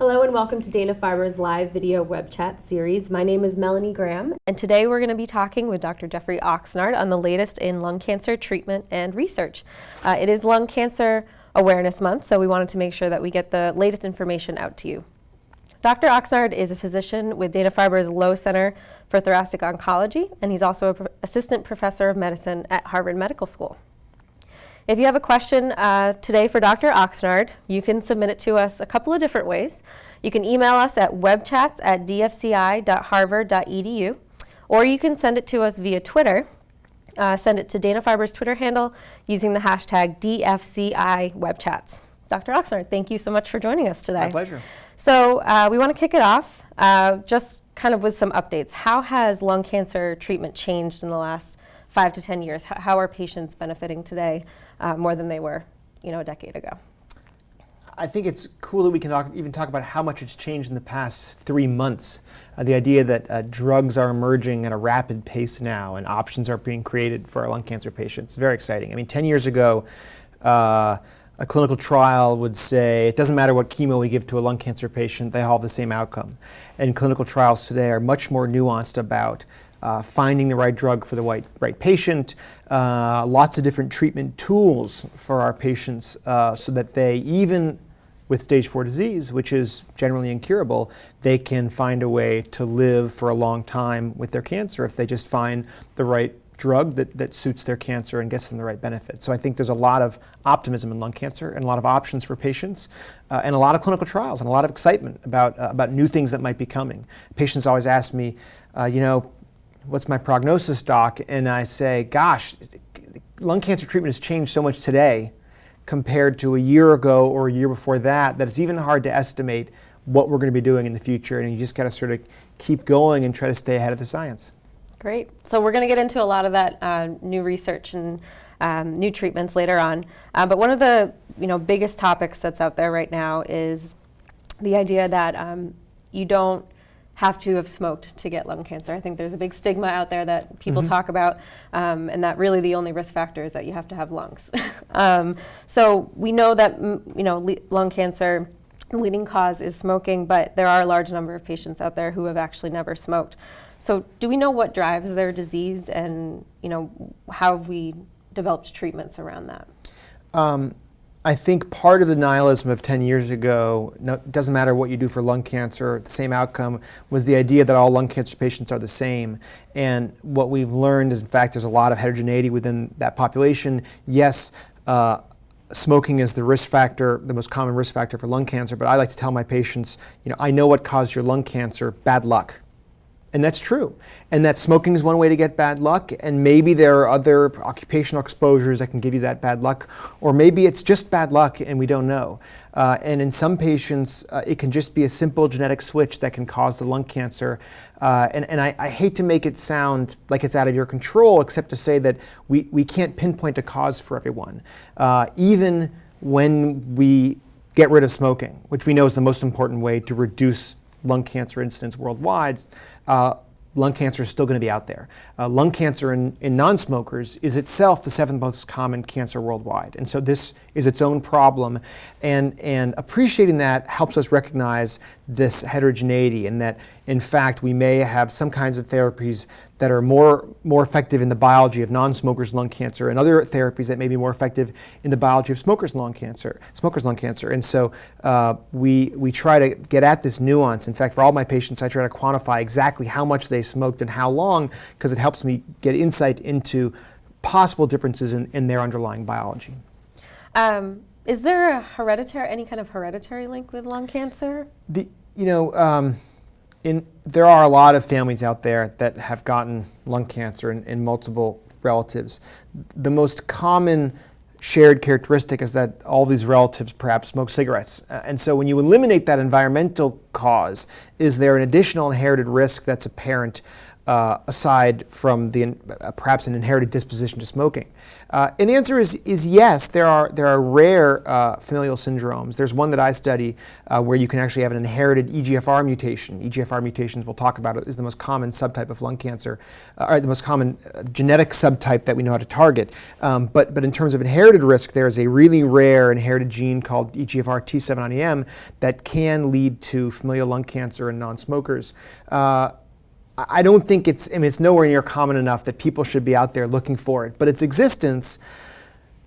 Hello and welcome to Dana-Farber's live video web chat series. My name is Melanie Graham, and today we're going to be talking with Dr. Geoffrey Oxnard on the latest in lung cancer treatment and research. It is Lung Cancer Awareness Month, so we wanted to make sure that we get the latest information out to you. Dr. Oxnard is a physician with Dana-Farber's Low Center for Thoracic Oncology, and he's also an assistant professor of medicine at Harvard Medical School. If you have a question today for Dr. Oxnard, you can submit it to us a couple of different ways. You can email us at webchats@dfci.harvard.edu, or you can send it to us via Twitter. Send it to Dana-Farber's Twitter handle using the hashtag DFCIWebchats. Dr. Oxnard, thank you so much for joining us today. My pleasure. So we want to kick it off just kind of with some updates. How has lung cancer treatment changed in the last 5 to 10 years? How are patients benefiting today more than they were, a decade ago? I think it's cool that we can even talk about how much it's changed in the past 3 months. The idea that drugs are emerging at a rapid pace now and options are being created for our lung cancer patients. Very exciting. I mean, 10 years ago, a clinical trial would say it doesn't matter what chemo we give to a lung cancer patient, they all have the same outcome. And clinical trials today are much more nuanced about finding the right drug for the right patient, lots of different treatment tools for our patients so that they, even with stage 4 disease, which is generally incurable, they can find a way to live for a long time with their cancer if they just find the right drug that suits their cancer and gets them the right benefit. So I think there's a lot of optimism in lung cancer and a lot of options for patients and a lot of clinical trials and a lot of excitement about new things that might be coming. Patients always ask me, what's my prognosis, doc? And I say, gosh, lung cancer treatment has changed so much today compared to a year ago or a year before that it's even hard to estimate what we're going to be doing in the future. And you just got to sort of keep going and try to stay ahead of the science. Great. So we're going to get into a lot of that new research and new treatments later on. But one of the biggest topics that's out there right now is the idea that you don't have to have smoked to get lung cancer. I think there's a big stigma out there that people talk about, and that really the only risk factor is that you have to have lungs. So we know that lung cancer, the leading cause is smoking, but there are a large number of patients out there who have actually never smoked. So do we know what drives their disease, and how have we developed treatments around that? I think part of the nihilism of 10 years ago, it doesn't matter what you do for lung cancer, the same outcome, was the idea that all lung cancer patients are the same. And what we've learned is, in fact, there's a lot of heterogeneity within that population. Yes, smoking is the risk factor, the most common risk factor for lung cancer, but I like to tell my patients, I know what caused your lung cancer, bad luck. And that's true. And that smoking is one way to get bad luck, and maybe there are other occupational exposures that can give you that bad luck, or maybe it's just bad luck and we don't know. And in some patients, it can just be a simple genetic switch that can cause the lung cancer. And I hate to make it sound like it's out of your control, except to say that we can't pinpoint a cause for everyone. Even when we get rid of smoking, which we know is the most important way to reduce lung cancer incidence worldwide, lung cancer is still going to be out there. Lung cancer in non-smokers is itself the 7th most common cancer worldwide. And so this is its own problem. And appreciating that helps us recognize this heterogeneity, and that, in fact, we may have some kinds of therapies that are more effective in the biology of non-smokers' lung cancer, and other therapies that may be more effective in the biology of smokers' lung cancer. And so we try to get at this nuance. In fact, for all my patients, I try to quantify exactly how much they smoked and how long, because it helps me get insight into possible differences in their underlying biology. Is there any kind of hereditary link with lung cancer? There are a lot of families out there that have gotten lung cancer in multiple relatives. The most common shared characteristic is that all these relatives perhaps smoke cigarettes. And so when you eliminate that environmental cause, is there an additional inherited risk that's apparent aside from perhaps an inherited disposition to smoking? And the answer is yes. There are rare familial syndromes. There's one that I study where you can actually have an inherited EGFR mutation. EGFR mutations, we'll talk about it, is the most common subtype of lung cancer, or the most common genetic subtype that we know how to target. But in terms of inherited risk, there's a really rare inherited gene called EGFR T790M that can lead to familial lung cancer in non-smokers. I don't think it's nowhere near common enough that people should be out there looking for it. But its existence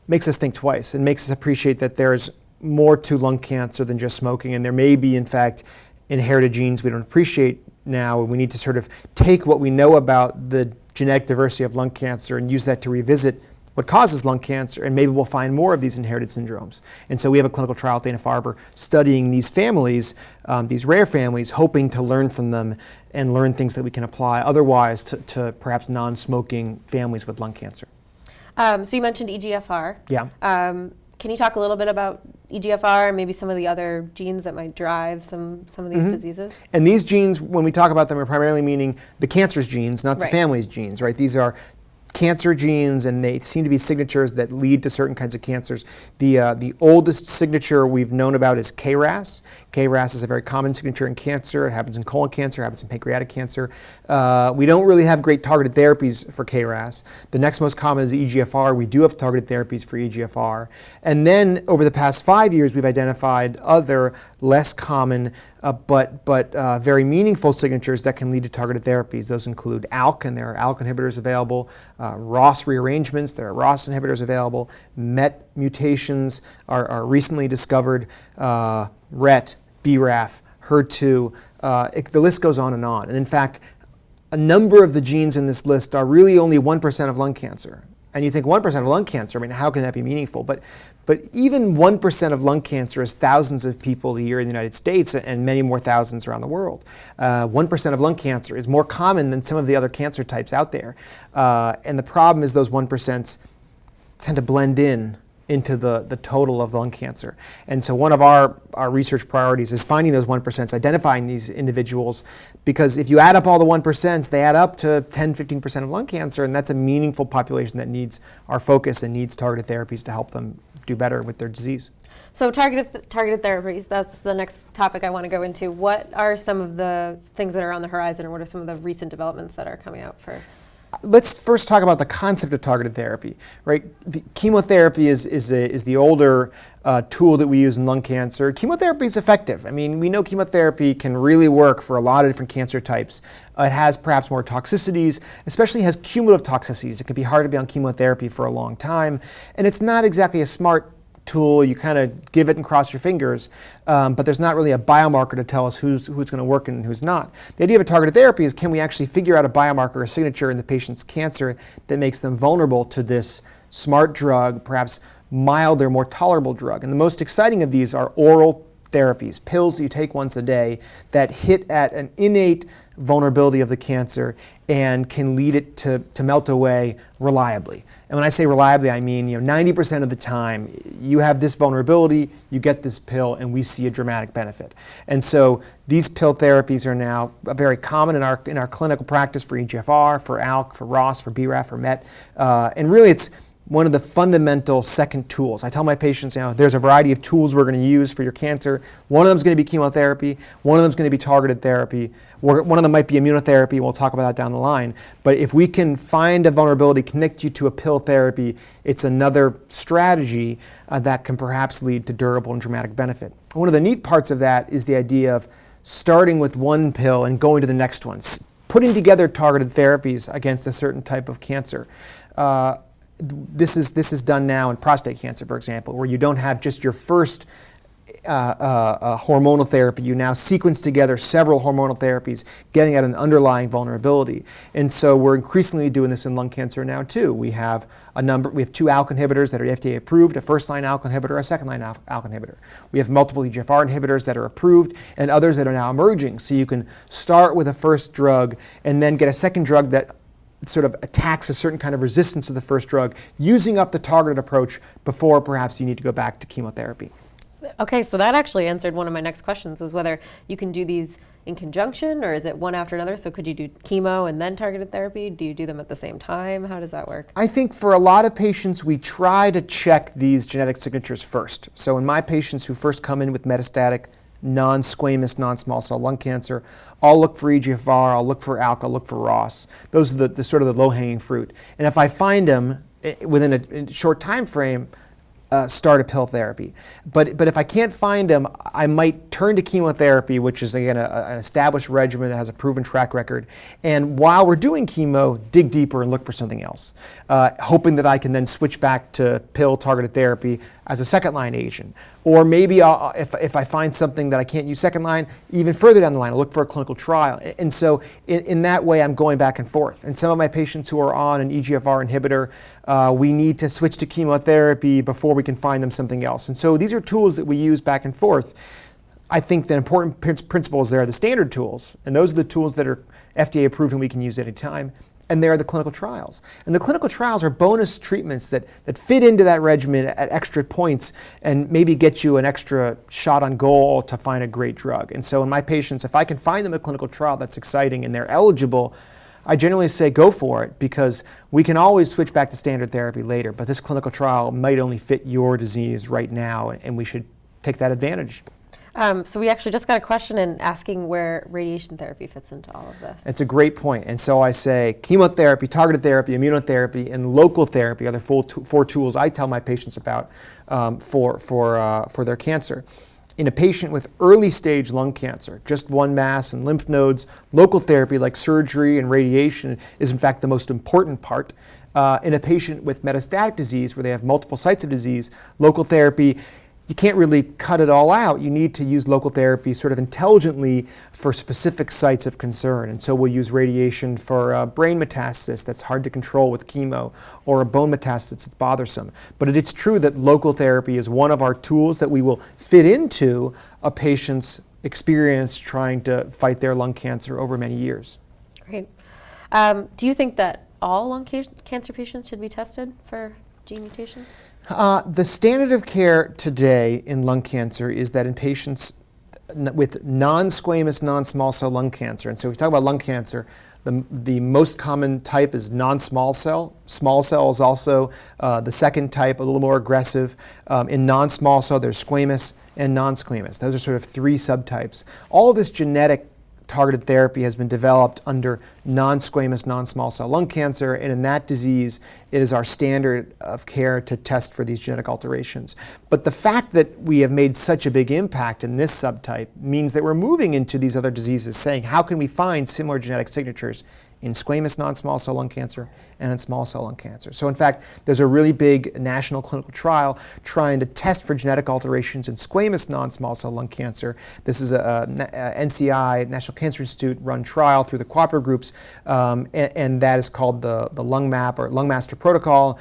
makes us think twice and makes us appreciate that there's more to lung cancer than just smoking. And there may be, in fact, inherited genes we don't appreciate now. And we need to sort of take what we know about the genetic diversity of lung cancer and use that to revisit what causes lung cancer, and maybe we'll find more of these inherited syndromes. And so we have a clinical trial at Dana-Farber studying these families, these rare families, hoping to learn from them and learn things that we can apply otherwise to perhaps non-smoking families with lung cancer. So you mentioned EGFR. Yeah. Can you talk a little bit about EGFR and maybe some of the other genes that might drive some of these diseases? And these genes, when we talk about them, are primarily meaning the cancer's genes, not the Right. family's genes, right? These are cancer genes, and they seem to be signatures that lead to certain kinds of cancers. The oldest signature we've known about is KRAS. KRAS is a very common signature in cancer. It happens in colon cancer, it happens in pancreatic cancer. We don't really have great targeted therapies for KRAS. The next most common is EGFR. We do have targeted therapies for EGFR. And then over the past 5 years, we've identified other less common but very meaningful signatures that can lead to targeted therapies. Those include ALK, and there are ALK inhibitors available, ROS rearrangements, there are ROS inhibitors available, MET mutations are recently discovered, RET, BRAF, HER2, the list goes on. And in fact, a number of the genes in this list are really only 1% of lung cancer. And you think 1% of lung cancer, I mean, how can that be meaningful? But even 1% of lung cancer is thousands of people a year in the United States and many more thousands around the world. 1% of lung cancer is more common than some of the other cancer types out there. And the problem is those 1% tend to blend into the total of lung cancer. And so one of our research priorities is finding those 1%, identifying these individuals, because if you add up all the 1%, they add up to 10-15% of lung cancer, and that's a meaningful population that needs our focus and needs targeted therapies to help them do better with their disease. So targeted therapies, that's the next topic I want to go into. What are some of the things that are on the horizon, or what are some of the recent developments that are coming out for? Let's first talk about the concept of targeted therapy, right? Chemotherapy is the older tool that we use in lung cancer. Chemotherapy is effective. I mean, we know chemotherapy can really work for a lot of different cancer types. It has perhaps more toxicities, especially has cumulative toxicities. It can be hard to be on chemotherapy for a long time, and it's not exactly a smart tool. You kind of give it and cross your fingers, but there's not really a biomarker to tell us who's going to work and who's not. The idea of a targeted therapy is, can we actually figure out a biomarker or signature in the patient's cancer that makes them vulnerable to this smart drug, perhaps milder, more tolerable drug? And the most exciting of these are oral therapies, pills that you take once a day that hit at an innate vulnerability of the cancer and can lead it to melt away reliably. And when I say reliably, I mean 90% of the time you have this vulnerability, you get this pill, and we see a dramatic benefit. And so these pill therapies are now very common in our clinical practice for EGFR, for ALK, for ROS, for BRAF, for MET, and really it's one of the fundamental second tools. I tell my patients, there's a variety of tools we're going to use for your cancer. One of them is going to be chemotherapy. One of them is going to be targeted therapy. One of them might be immunotherapy. We'll talk about that down the line. But if we can find a vulnerability, connect you to a pill therapy, it's another strategy that can perhaps lead to durable and dramatic benefit. One of the neat parts of that is the idea of starting with one pill and going to the next one, putting together targeted therapies against a certain type of cancer. This is done now in prostate cancer, for example, where you don't have just your first hormonal therapy. You now sequence together several hormonal therapies, getting at an underlying vulnerability. And so we're increasingly doing this in lung cancer now too. We have two ALK inhibitors that are FDA approved, a first-line ALK inhibitor, a second-line ALK inhibitor. We have multiple EGFR inhibitors that are approved and others that are now emerging. So you can start with a first drug and then get a second drug that sort of attacks a certain kind of resistance to the first drug, using up the targeted approach before perhaps you need to go back to chemotherapy. Okay, so that actually answered one of my next questions, was whether you can do these in conjunction, or is it one after another? So could you do chemo and then targeted therapy? Do you do them at the same time? How does that work? I think for a lot of patients, we try to check these genetic signatures first. So in my patients who first come in with metastatic non-squamous non-small cell lung cancer, I'll look for EGFR, I'll look for ALK, I'll look for ROS. Those are the sort of the low-hanging fruit. And if I find them within a short time frame, start a pill therapy. But if I can't find them, I might turn to chemotherapy, which is, again, an established regimen that has a proven track record. And while we're doing chemo, dig deeper and look for something else, hoping that I can then switch back to pill-targeted therapy as a second-line agent. Or maybe if I find something that I can't use second-line, even further down the line, I'll look for a clinical trial. And so in that way, I'm going back and forth. And some of my patients who are on an EGFR inhibitor, we need to switch to chemotherapy before we can find them something else. And so these are tools that we use back and forth. I think the important principles there are the standard tools, and those are the tools that are FDA approved and we can use at any time. And there are the clinical trials. And the clinical trials are bonus treatments that fit into that regimen at extra points and maybe get you an extra shot on goal to find a great drug. And so in my patients, if I can find them a clinical trial that's exciting and they're eligible, I generally say go for it, because we can always switch back to standard therapy later. But this clinical trial might only fit your disease right now, and we should take that advantage. So we actually just got a question in asking where radiation therapy fits into all of this. It's a great point. And so I say chemotherapy, targeted therapy, immunotherapy, and local therapy are the four tools I tell my patients about for their cancer. In a patient with early stage lung cancer, just one mass and lymph nodes, local therapy like surgery and radiation is in fact the most important part. In a patient with metastatic disease where they have multiple sites of disease, local therapy, you can't really cut it all out. You need to use local therapy sort of intelligently for specific sites of concern. And so we'll use radiation for brain metastasis that's hard to control with chemo, or a bone metastasis that's bothersome. But it's true that local therapy is one of our tools that we will fit into a patient's experience trying to fight their lung cancer over many years. Great. Do you think that all lung cancer patients should be tested for gene mutations? The standard of care today in lung cancer is that in patients with non-squamous non-small cell lung cancer, and so if we talk about lung cancer, the most common type is non-small cell. Small cell is also the second type, a little more aggressive. In non-small cell, there's squamous and non-squamous. Those are sort of three subtypes. All of this genetic targeted therapy has been developed under non-squamous non-small cell lung cancer, and in that disease, it is our standard of care to test for these genetic alterations. But the fact that we have made such a big impact in this subtype means that we're moving into these other diseases, saying how can we find similar genetic signatures in squamous non-small cell lung cancer and in small cell lung cancer. So in fact, there's a really big national clinical trial trying to test for genetic alterations in squamous non-small cell lung cancer. This is a NCI, National Cancer Institute, run trial through the cooperative groups, and that is called the Lung Map or Lung Master Protocol,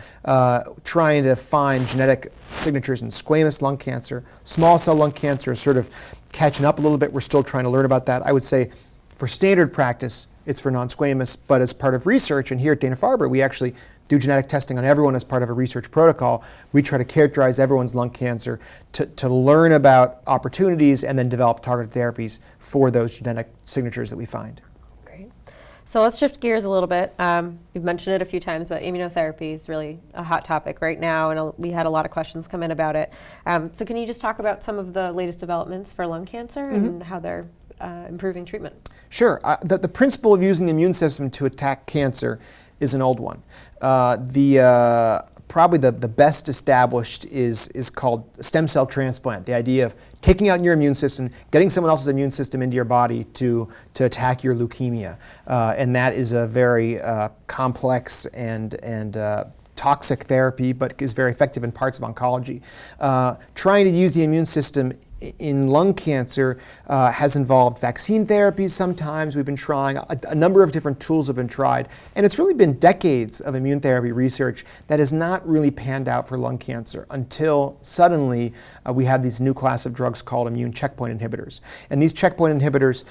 trying to find genetic signatures in squamous lung cancer. Small cell lung cancer is sort of catching up a little bit. We're still trying to learn about that. I would say for standard practice, it's for non-squamous, but as part of research, and here at Dana-Farber, we actually do genetic testing on everyone as part of a research protocol. We try to characterize everyone's lung cancer to learn about opportunities and then develop targeted therapies for those genetic signatures that we find. Great. So let's shift gears a little bit. We've mentioned it a few times, but immunotherapy is really a hot topic right now, and we had a lot of questions come in about it. So can you just talk about some of the latest developments for lung cancer and how they're improving treatment? Sure. The principle of using the immune system to attack cancer is an old one. Probably the best established is called stem cell transplant, the idea of taking out your immune system, getting someone else's immune system into your body to attack your leukemia. And that is a very complex and toxic therapy, but is very effective in parts of oncology. Trying to use the immune system in lung cancer has involved vaccine therapies sometimes. We've been trying, a number of different tools have been tried, and it's really been decades of immune therapy research that has not really panned out for lung cancer until suddenly we have these new class of drugs called immune checkpoint inhibitors. And these checkpoint inhibitors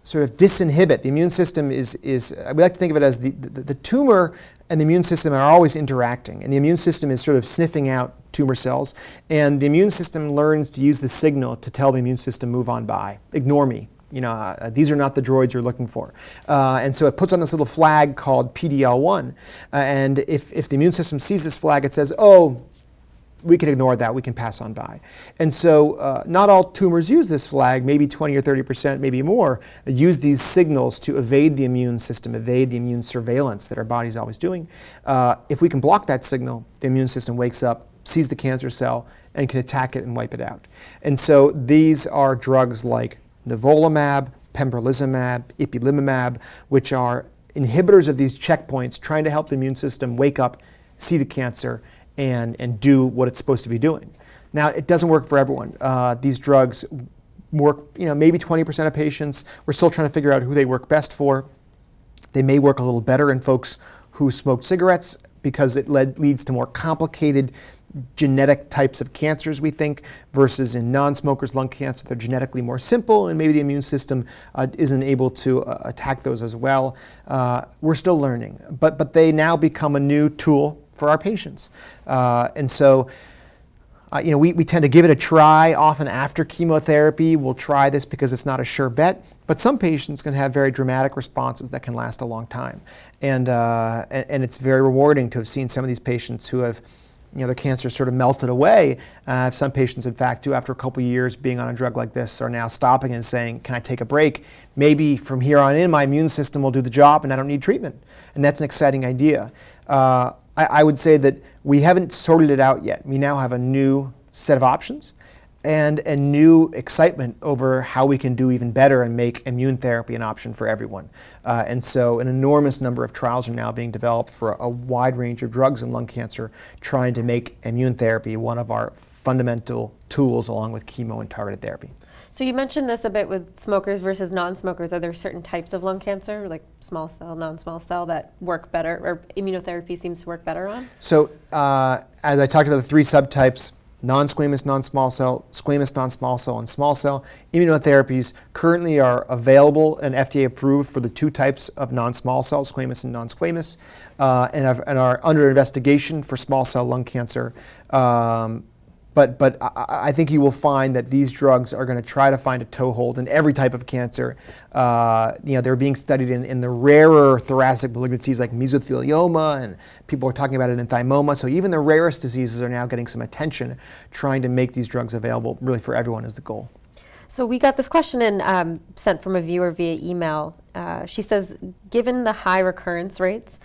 sort of disinhibit. The immune system is we like to think of it as the tumor and the immune system are always interacting, and the immune system is sort of sniffing out tumor cells, and the immune system learns to use the signal to tell the immune system, move on by, ignore me. These are not the droids you're looking for. And so it puts on this little flag called PDL1. And if the immune system sees this flag, it says, oh, we can ignore that, we can pass on by. And so not all tumors use this flag, maybe 20 or 30%, maybe more, use these signals to evade the immune system, evade the immune surveillance that our body's always doing. If we can block that signal, the immune system wakes up, sees the cancer cell, and can attack it and wipe it out. And so these are drugs like nivolumab, pembrolizumab, ipilimumab, which are inhibitors of these checkpoints, trying to help the immune system wake up, see the cancer, and do what it's supposed to be doing. Now, it doesn't work for everyone. These drugs work, maybe 20% of patients. We're still trying to figure out who they work best for. They may work a little better in folks who smoke cigarettes because it leads to more complicated genetic types of cancers, we think, versus in non-smokers' lung cancer. They're genetically more simple, and maybe the immune system isn't able to attack those as well. We're still learning, but they now become a new tool for our patients. And so, we tend to give it a try often after chemotherapy. We'll try this because it's not a sure bet, but some patients can have very dramatic responses that can last a long time. And it's very rewarding to have seen some of these patients who have their cancer sort of melted away. Some patients, in fact, do, after a couple of years being on a drug like this, are now stopping and saying, can I take a break? Maybe from here on in, my immune system will do the job and I don't need treatment. And that's an exciting idea. I would say that we haven't sorted it out yet. We now have a new set of options and a new excitement over how we can do even better and make immune therapy an option for everyone. And so an enormous number of trials are now being developed for a wide range of drugs in lung cancer, trying to make immune therapy one of our fundamental tools along with chemo and targeted therapy. So you mentioned this a bit with smokers versus non-smokers. Are there certain types of lung cancer, like small cell, non-small cell, that work better, or immunotherapy seems to work better on? So as I talked about the three subtypes, non-squamous, non-small cell, squamous, non-small cell, and small cell, immunotherapies currently are available and FDA approved for the two types of non-small cell, squamous and non-squamous, and are under investigation for small cell lung cancer. But I think you will find that these drugs are going to try to find a toehold in every type of cancer. They're being studied in the rarer thoracic malignancies like mesothelioma, and people are talking about it in thymoma. So even the rarest diseases are now getting some attention. Trying to make these drugs available really for everyone is the goal. So we got this question in, sent from a viewer via email. She says, given the high recurrence rates,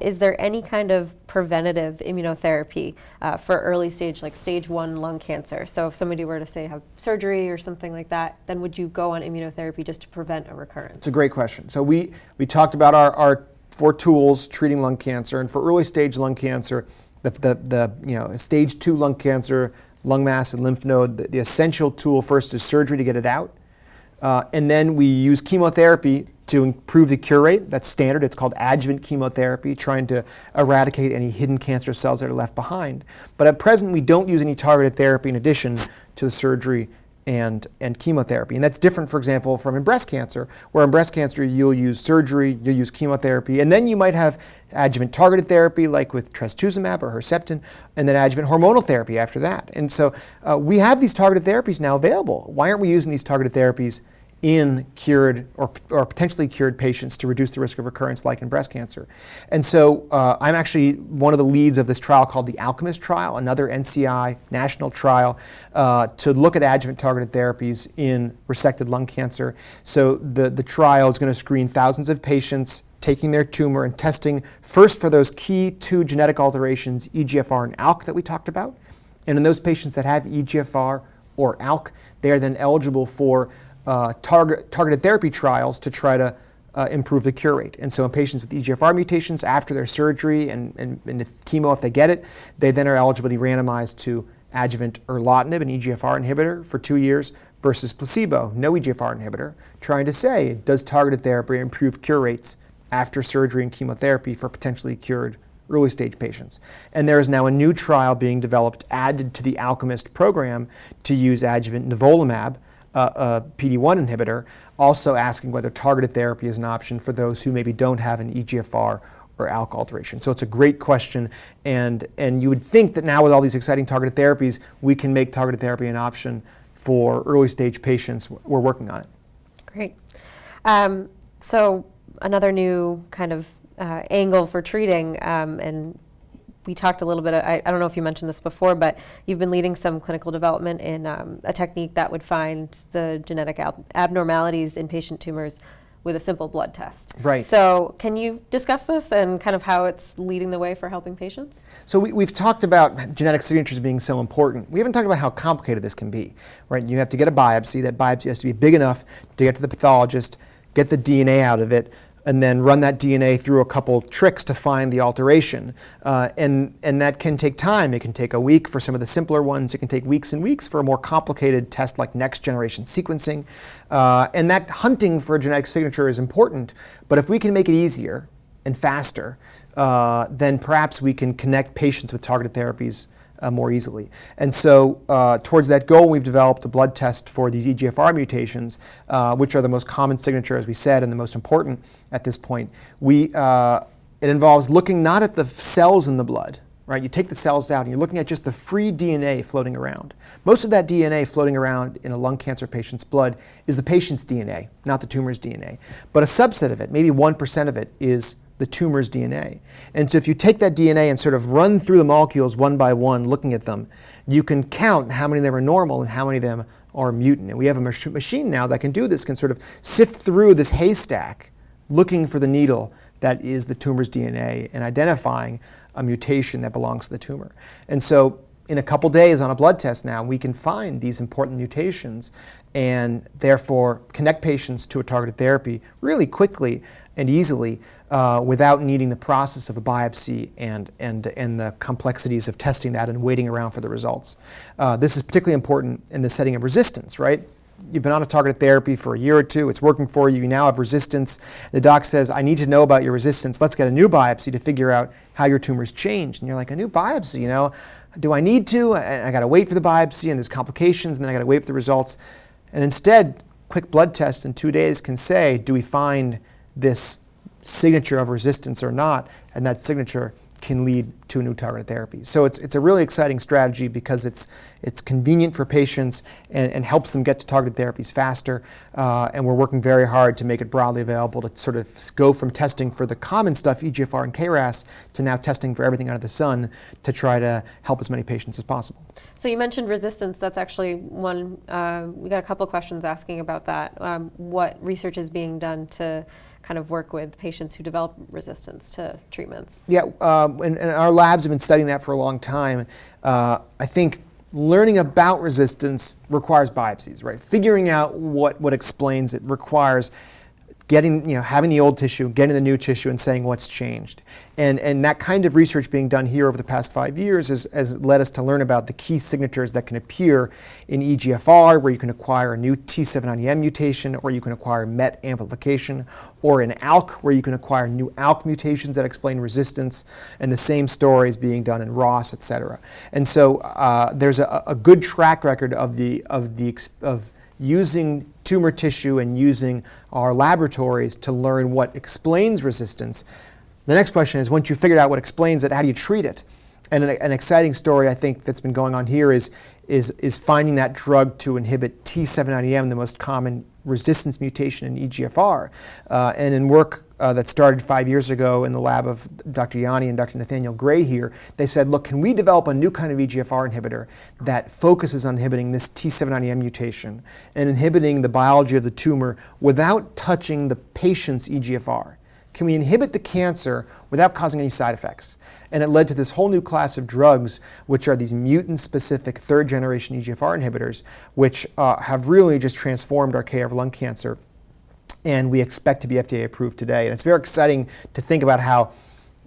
is there any kind of preventative immunotherapy for early stage, like stage 1 lung cancer? So if somebody were to, say, have surgery or something like that, then would you go on immunotherapy just to prevent a recurrence? It's a great question. So we talked about our 4 tools treating lung cancer, and for early stage lung cancer, the stage 2 lung cancer, lung mass and lymph node, the essential tool first is surgery to get it out. And then we use chemotherapy to improve the cure rate. That's standard. It's called adjuvant chemotherapy, trying to eradicate any hidden cancer cells that are left behind. But at present, we don't use any targeted therapy in addition to the surgery and chemotherapy. And that's different, for example, from in breast cancer, where in breast cancer you'll use surgery, you'll use chemotherapy, and then you might have adjuvant targeted therapy like with trastuzumab or Herceptin, and then adjuvant hormonal therapy after that. And so we have these targeted therapies now available. Why aren't we using these targeted therapies in cured or potentially cured patients to reduce the risk of recurrence like in breast cancer? And so I'm actually one of the leads of this trial called the Alchemist trial, another NCI national trial to look at adjuvant targeted therapies in resected lung cancer. So the trial is going to screen thousands of patients, taking their tumor and testing first for those key 2 genetic alterations, EGFR and ALK, that we talked about. And in those patients that have EGFR or ALK, they are then eligible for targeted therapy trials to try to improve the cure rate. And so in patients with EGFR mutations, after their surgery and if chemo, if they get it, they then are eligible to be randomized to adjuvant erlotinib, an EGFR inhibitor, for 2 years versus placebo, no EGFR inhibitor, trying to say, does targeted therapy improve cure rates after surgery and chemotherapy for potentially cured early stage patients? And there is now a new trial being developed, added to the Alchemist program, to use adjuvant nivolumab, a PD-1 inhibitor, also asking whether targeted therapy is an option for those who maybe don't have an EGFR or or ALK alteration? So it's a great question, and you would think that now with all these exciting targeted therapies, we can make targeted therapy an option for early stage patients. We're working on it. Great. So another new kind of angle for treating, and we talked a little bit, I don't know if you mentioned this before, but you've been leading some clinical development in a technique that would find the genetic abnormalities in patient tumors with a simple blood test. Right. So can you discuss this and kind of how it's leading the way for helping patients? So we've talked about genetic signatures being so important. We haven't talked about how complicated this can be, right? You have to get a biopsy. That biopsy has to be big enough to get to the pathologist, get the DNA out of it, and then run that DNA through a couple tricks to find the alteration. And that can take time. It can take a week for some of the simpler ones. It can take weeks and weeks for a more complicated test like next generation sequencing. And that hunting for a genetic signature is important. But if we can make it easier and faster, then perhaps we can connect patients with targeted therapies more easily. And so towards that goal, we've developed a blood test for these EGFR mutations, which are the most common signature, as we said, and the most important at this point. It involves looking not at the cells in the blood, right? You take the cells out and you're looking at just the free DNA floating around. Most of that DNA floating around in a lung cancer patient's blood is the patient's DNA, not the tumor's DNA. But a subset of it, maybe 1% of it, is the tumor's DNA. And so if you take that DNA and sort of run through the molecules one by one, looking at them, you can count how many of them are normal and how many of them are mutant. And we have a machine now that can do this, can sort of sift through this haystack, looking for the needle that is the tumor's DNA and identifying a mutation that belongs to the tumor. And so in a couple days on a blood test now, we can find these important mutations and therefore connect patients to a targeted therapy really quickly and easily without needing the process of a biopsy and the complexities of testing that and waiting around for the results. This is particularly important in the setting of resistance, right? You've been on a targeted therapy for a year or two, it's working for you, you now have resistance. The doc says, I need to know about your resistance, let's get a new biopsy to figure out how your tumor's changed. And you're like, a new biopsy, you know? Do I need to? I gotta wait for the biopsy and there's complications and then I gotta wait for the results. And instead, quick blood test in 2 days can say, do we find this signature of resistance or not? And that signature can lead to a new targeted therapy. So it's a really exciting strategy because it's convenient for patients and helps them get to targeted therapies faster. And we're working very hard to make it broadly available to sort of go from testing for the common stuff, EGFR and KRAS, to now testing for everything under the sun to try to help as many patients as possible. So you mentioned resistance. That's actually one, we got a couple of questions asking about that. What research is being done to kind of work with patients who develop resistance to treatments? Yeah, and our labs have been studying that for a long time. I think learning about resistance requires biopsies, right? Figuring out what explains it requires getting, having the old tissue, getting the new tissue, and saying what's changed. And that kind of research being done here over the past 5 years has led us to learn about the key signatures that can appear in EGFR, where you can acquire a new T790M mutation, or you can acquire MET amplification, or in ALK, where you can acquire new ALK mutations that explain resistance, and the same story is being done in ROS, et cetera. And so there's a good track record of using tumor tissue and using our laboratories to learn what explains resistance. The next question is, once you figured out what explains it, how do you treat it? And an exciting story I think that's been going on here is finding that drug to inhibit T790M, the most common resistance mutation in EGFR. And in work that started 5 years ago in the lab of Dr. Yanni and Dr. Nathaniel Gray here, they said, look, can we develop a new kind of EGFR inhibitor that focuses on inhibiting this T790M mutation and inhibiting the biology of the tumor without touching the patient's EGFR? Can we inhibit the cancer without causing any side effects? And it led to this whole new class of drugs, which are these mutant-specific third-generation EGFR inhibitors, which have really just transformed our care of lung cancer. And we expect to be FDA approved today. And it's very exciting to think about how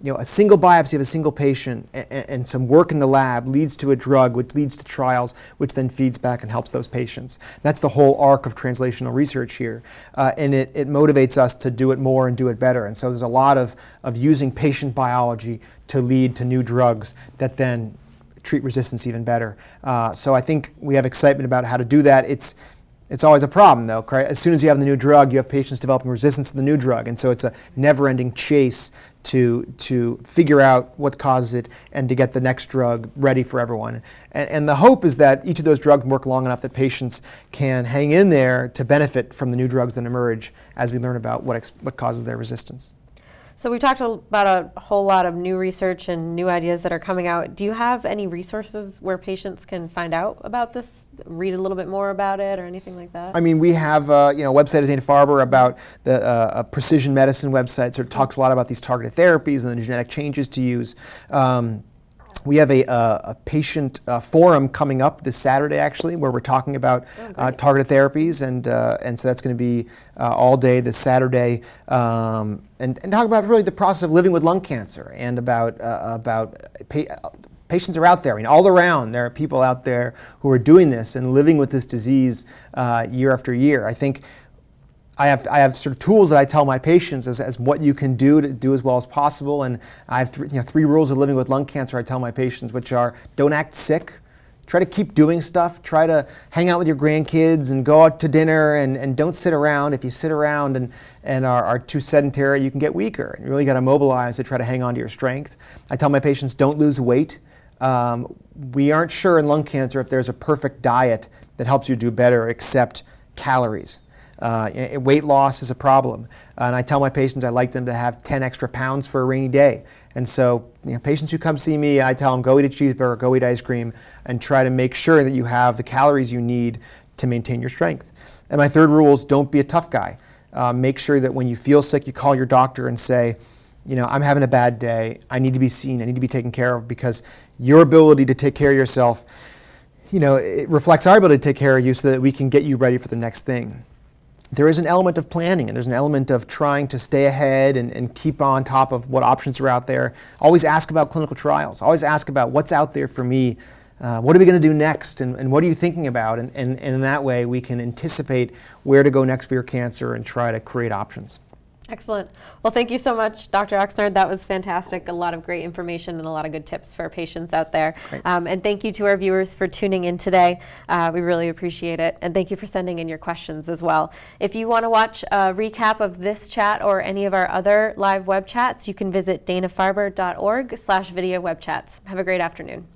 a single biopsy of a single patient and some work in the lab leads to a drug, which leads to trials, which then feeds back and helps those patients. That's the whole arc of translational research here. And it motivates us to do it more and do it better. And so there's a lot of using patient biology to lead to new drugs that then treat resistance even better. So I think we have excitement about how to do that. It's always a problem, though. As soon as you have the new drug, you have patients developing resistance to the new drug. And so it's a never-ending chase to figure out what causes it and to get the next drug ready for everyone. And the hope is that each of those drugs work long enough that patients can hang in there to benefit from the new drugs that emerge as we learn about what causes their resistance. So we talked about a whole lot of new research and new ideas that are coming out. Do you have any resources where patients can find out about this, read a little bit more about it, or anything like that? I mean, we have a website at Dana-Farber about a precision medicine website, so it talks a lot about these targeted therapies and the genetic changes to use. We have a patient forum coming up this Saturday, actually, where we're talking about targeted therapies, and so that's going to be all day this Saturday, and talk about really the process of living with lung cancer and about patients are out there. I mean, all around there are people out there who are doing this and living with this disease year after year. I think I have sort of tools that I tell my patients as what you can do to do as well as possible, and I have three rules of living with lung cancer I tell my patients, which are: don't act sick, try to keep doing stuff, try to hang out with your grandkids and go out to dinner, and don't sit around. If you sit around and are too sedentary, you can get weaker, and you really got to mobilize to try to hang on to your strength. I tell my patients, don't lose weight. We aren't sure in lung cancer if there's a perfect diet that helps you do better except calories. Weight loss is a problem, and I tell my patients I like them to have 10 extra pounds for a rainy day. And so, patients who come see me, I tell them go eat a cheeseburger, go eat ice cream, and try to make sure that you have the calories you need to maintain your strength. And my third rule is don't be a tough guy. Make sure that when you feel sick, you call your doctor and say, I'm having a bad day. I need to be seen. I need to be taken care of, because your ability to take care of yourself, it reflects our ability to take care of you so that we can get you ready for the next thing. There is an element of planning, and there's an element of trying to stay ahead and keep on top of what options are out there. Always ask about clinical trials. Always ask about what's out there for me. What are we going to do next, and what are you thinking about? And in that way, we can anticipate where to go next for your cancer and try to create options. Excellent. Well, thank you so much, Dr. Oxnard. That was fantastic. A lot of great information and a lot of good tips for our patients out there. And thank you to our viewers for tuning in today. We really appreciate it. And thank you for sending in your questions as well. If you want to watch a recap of this chat or any of our other live web chats, you can visit danafarber.org/video webchats. Have a great afternoon.